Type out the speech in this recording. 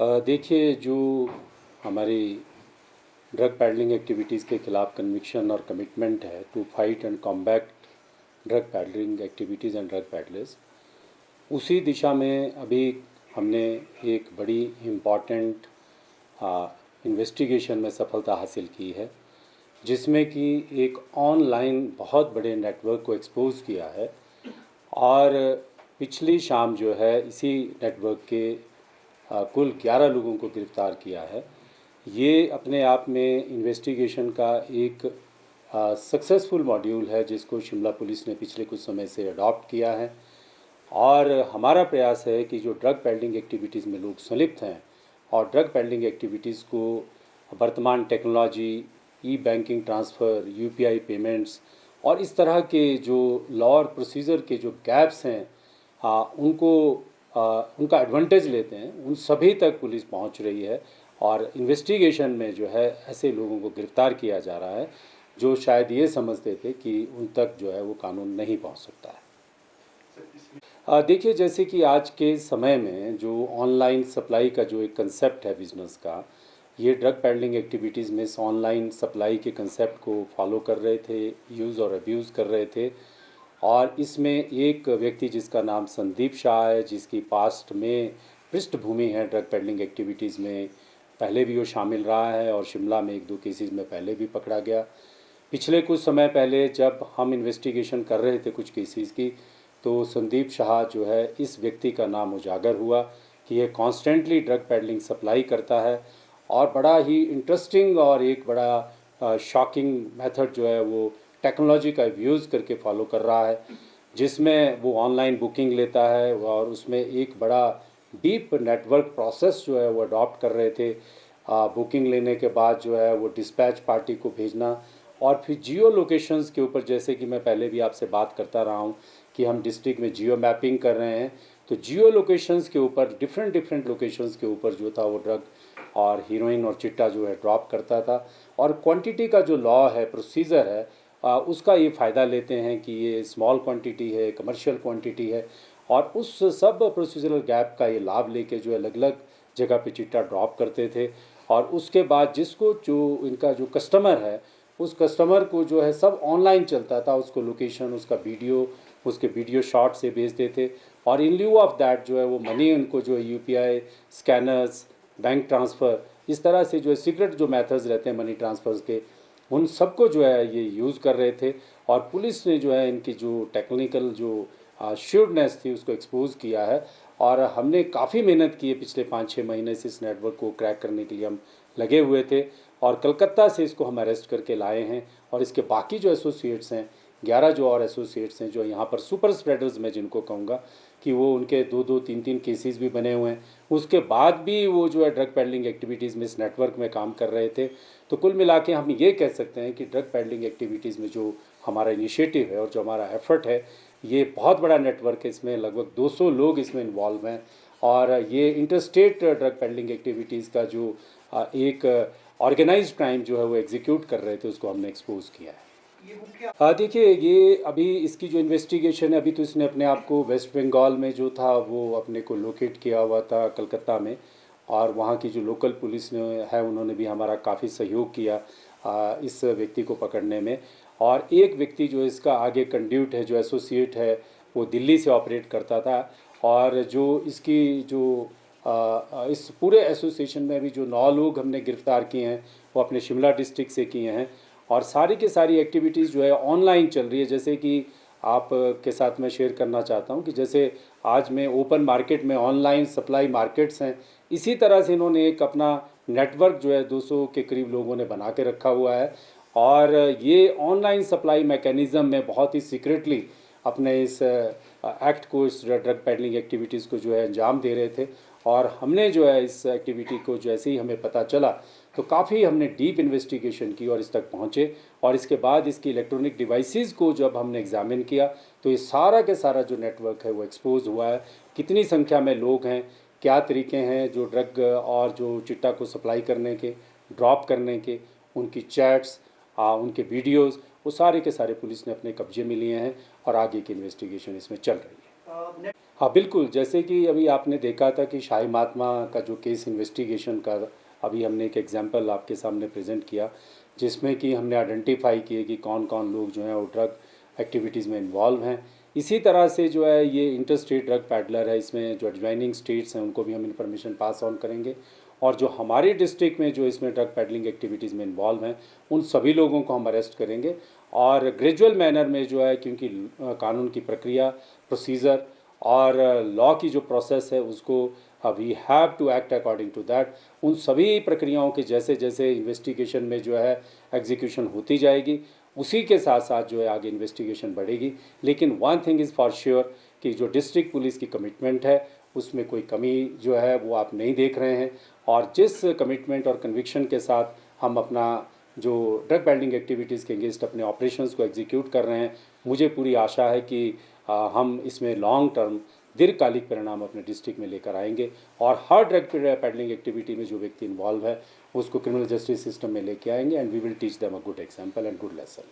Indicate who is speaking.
Speaker 1: देखिए, जो हमारी ड्रग पैडलिंग एक्टिविटीज़ के खिलाफ कन्विक्शन और कमिटमेंट है to fight and combat drug peddling activities and drug peddlers, उसी दिशा में अभी हमने एक बड़ी इम्पॉर्टेंट इन्वेस्टिगेशन में सफलता हासिल की है, जिसमें कि एक ऑनलाइन बहुत बड़े नेटवर्क को एक्सपोज किया है। और पिछली शाम जो है इसी नेटवर्क के कुल 11 लोगों को गिरफ़्तार किया है। ये अपने आप में इन्वेस्टिगेशन का एक सक्सेसफुल मॉड्यूल है, जिसको शिमला पुलिस ने पिछले कुछ समय से अडॉप्ट किया है। और हमारा प्रयास है कि जो ड्रग पेडलिंग एक्टिविटीज़ में लोग संलिप्त हैं और ड्रग पेडलिंग एक्टिविटीज़ को वर्तमान टेक्नोलॉजी, ई बैंकिंग ट्रांसफ़र, यूपीआई पेमेंट्स और इस तरह के जो लॉ और प्रोसीजर के जो गैप्स हैं, उनका एडवांटेज लेते हैं, उन सभी तक पुलिस पहुंच रही है। और इन्वेस्टिगेशन में जो है ऐसे लोगों को गिरफ़्तार किया जा रहा है जो शायद ये समझते थे कि उन तक जो है वो कानून नहीं पहुंच सकता है। देखिए, जैसे कि आज के समय में जो ऑनलाइन सप्लाई का जो एक कंसेप्ट है बिज़नेस का, ये ड्रग पेडलिंग एक्टिविटीज़ में इस ऑनलाइन सप्लाई के कंसेप्ट को फॉलो कर रहे थे, यूज़ और अब्यूज़ कर रहे थे। और इसमें एक व्यक्ति जिसका नाम संदीप शाह है, जिसकी पास्ट में पृष्ठभूमि है ड्रग पेडलिंग एक्टिविटीज़ में, पहले भी वो शामिल रहा है और शिमला में 1-2 केसेस में पहले भी पकड़ा गया। पिछले कुछ समय पहले जब हम इन्वेस्टिगेशन कर रहे थे कुछ केसेस की, तो संदीप शाह जो है इस व्यक्ति का नाम उजागर हुआ कि ये कॉन्स्टेंटली ड्रग पेडलिंग सप्लाई करता है और बड़ा ही इंटरेस्टिंग और एक बड़ा शॉकिंग मेथड जो है वो टेक्नोलॉजी का यूज़ करके फॉलो कर रहा है, जिसमें वो ऑनलाइन बुकिंग लेता है और उसमें एक बड़ा डीप नेटवर्क प्रोसेस जो है वो अडॉप्ट कर रहे थे। बुकिंग लेने के बाद जो है वो डिस्पैच पार्टी को भेजना और फिर जियो लोकेशंस के ऊपर, जैसे कि मैं पहले भी आपसे बात करता रहा हूँ कि हम डिस्ट्रिक्ट में जियो मैपिंग कर रहे हैं, तो जियो लोकेशंस के ऊपर डिफरेंट लोकेशंस के ऊपर जो था वो ड्रग और हीरोइन और चिट्टा जो है ड्रॉप करता था। और क्वांटिटी का जो लॉ है, प्रोसीजर है, उसका ये फ़ायदा लेते हैं कि ये स्मॉल क्वांटिटी है, कमर्शियल क्वांटिटी है, और उस सब प्रोसीजरल गैप का ये लाभ लेके जो अलग अलग जगह पे चिट्टा ड्रॉप करते थे। और उसके बाद जिसको जो इनका जो कस्टमर है, उस कस्टमर को जो है सब ऑनलाइन चलता था, उसको लोकेशन, उसका वीडियो, उसके वीडियो शॉट से भेज देते। और इन ल्यू ऑफ दैट जो है वो मनी उनको जो है यूपीआई, स्कैनर्स, बैंक ट्रांसफ़र, इस तरह से जो है सीक्रेट जो मेथड्स रहते हैं मनी ट्रांसफ़र्स के, उन सबको जो है ये यूज़ कर रहे थे। और पुलिस ने जो है इनकी जो टेक्निकल जो श्योरनेस थी उसको एक्सपोज किया है। और हमने काफ़ी मेहनत की है, पिछले 5-6 महीने से इस नेटवर्क को क्रैक करने के लिए हम लगे हुए थे और कलकत्ता से इसको हम अरेस्ट करके लाए हैं। और इसके बाकी जो एसोसिएट्स हैं, 11 जो और एसोसिएट्स हैं जो यहाँ पर सुपर स्प्रेडर्स मैं जिनको कहूँगा कि वो उनके 2-2, 3-3 केसेस भी बने हुए हैं, उसके बाद भी वो जो है ड्रग पेडलिंग एक्टिविटीज़ में इस नेटवर्क में काम कर रहे थे। तो कुल मिला के हम ये कह सकते हैं कि ड्रग पेडलिंग एक्टिविटीज़ में जो हमारा इनिशिएटिव है और जो हमारा एफर्ट है, ये बहुत बड़ा नेटवर्क है, इसमें लगभग 200 लोग इसमें इन्वॉल्व हैं। और ये इंटरस्टेट ड्रग पेडलिंग एक्टिविटीज़ का जो एक ऑर्गेनाइज्ड क्राइम जो है वो एग्जीक्यूट कर रहे थे, उसको हमने एक्सपोज किया है। देखिए, ये अभी इसकी जो इन्वेस्टिगेशन है, अभी तो इसने अपने आप को वेस्ट बंगाल में जो था वो अपने को लोकेट किया हुआ था कलकत्ता में, और वहाँ की जो लोकल पुलिस ने है उन्होंने भी हमारा काफ़ी सहयोग किया इस व्यक्ति को पकड़ने में। और एक व्यक्ति जो इसका आगे कंड्यूट है, जो एसोसिएट है, वो दिल्ली से ऑपरेट करता था। और जो इसकी जो इस पूरे एसोसिएशन में अभी जो 9 लोग हमने गिरफ़्तार किए हैं वो अपने शिमला डिस्ट्रिक्ट से किए हैं। और सारी की सारी एक्टिविटीज़ जो है ऑनलाइन चल रही है। जैसे कि आप के साथ मैं शेयर करना चाहता हूँ कि जैसे आज में ओपन मार्केट में ऑनलाइन सप्लाई मार्केट्स हैं, इसी तरह से इन्होंने एक अपना नेटवर्क जो है 200 के करीब लोगों ने बना के रखा हुआ है। और ये ऑनलाइन सप्लाई मैकेनिज़्म में बहुत ही सीक्रेटली अपने इस एक्ट को, इस ड्रग पेडलिंग एक्टिविटीज़ को जो है अंजाम दे रहे थे। और हमने जो है इस एक्टिविटी को जैसे ही हमें पता चला तो काफ़ी हमने डीप इन्वेस्टिगेशन की और इस तक पहुँचे। और इसके बाद इसकी इलेक्ट्रॉनिक डिवाइसेस को जब हमने एग्जामिन किया तो ये सारा के सारा जो नेटवर्क है वो एक्सपोज हुआ है। कितनी संख्या में लोग हैं, क्या तरीके हैं जो ड्रग और जो चिट्टा को सप्लाई करने के, ड्रॉप करने के, उनकी चैट्स, उनके वीडियोज़, वो सारे के सारे पुलिस ने अपने कब्जे में लिए हैं और आगे की इन्वेस्टिगेशन इसमें चल रही है। हाँ बिल्कुल, जैसे कि अभी आपने देखा था कि शाही महात्मा का जो केस इन्वेस्टिगेशन का अभी हमने एक एग्जांपल आपके सामने प्रेजेंट किया, जिसमें कि हमने आइडेंटिफाई किए कि कौन कौन लोग जो हैं वो ड्रग एक्टिविटीज़ में इन्वॉल्व हैं। इसी तरह से जो है ये इंटर स्टेट ड्रग पैडलर है, इसमें जो एडजॉइनिंग स्टेट्स हैं उनको भी हम इंफॉर्मेशन पास ऑन करेंगे, और जो हमारे डिस्ट्रिक्ट में जो इसमें ड्रग पैडलिंग एक्टिविटीज़ में इन्वॉल्व हैं उन सभी लोगों को हम अरेस्ट करेंगे। और ग्रेजुअल मैनर में जो है, क्योंकि कानून की प्रक्रिया, प्रोसीजर और लॉ की जो प्रोसेस है उसको we have to act according to that. उन सभी प्रक्रियाओं के जैसे जैसे इन्वेस्टिगेशन में जो है एग्जीक्यूशन होती जाएगी, उसी के साथ साथ जो है आगे इन्वेस्टिगेशन बढ़ेगी। लेकिन one thing is for sure कि जो डिस्ट्रिक्ट पुलिस की कमिटमेंट है उसमें कोई कमी जो है वो आप नहीं देख रहे हैं। और जिस कमिटमेंट और कन्विक्शन के साथ हम अपना जो ड्रग पेडलिंग एक्टिविटीज़ के अगेंस्ट अपने ऑपरेशंस को एग्जीक्यूट कर रहे हैं, मुझे पूरी आशा है कि हम इसमें लॉन्ग टर्म दीर्घकालिक परिणाम अपने डिस्ट्रिक्ट में लेकर आएंगे, और हर ड्रग पेडलिंग एक्टिविटी में जो व्यक्ति इन्वॉल्व है उसको क्रिमिनल जस्टिस सिस्टम में लेके आएंगे, and we will teach them a good example and good lesson.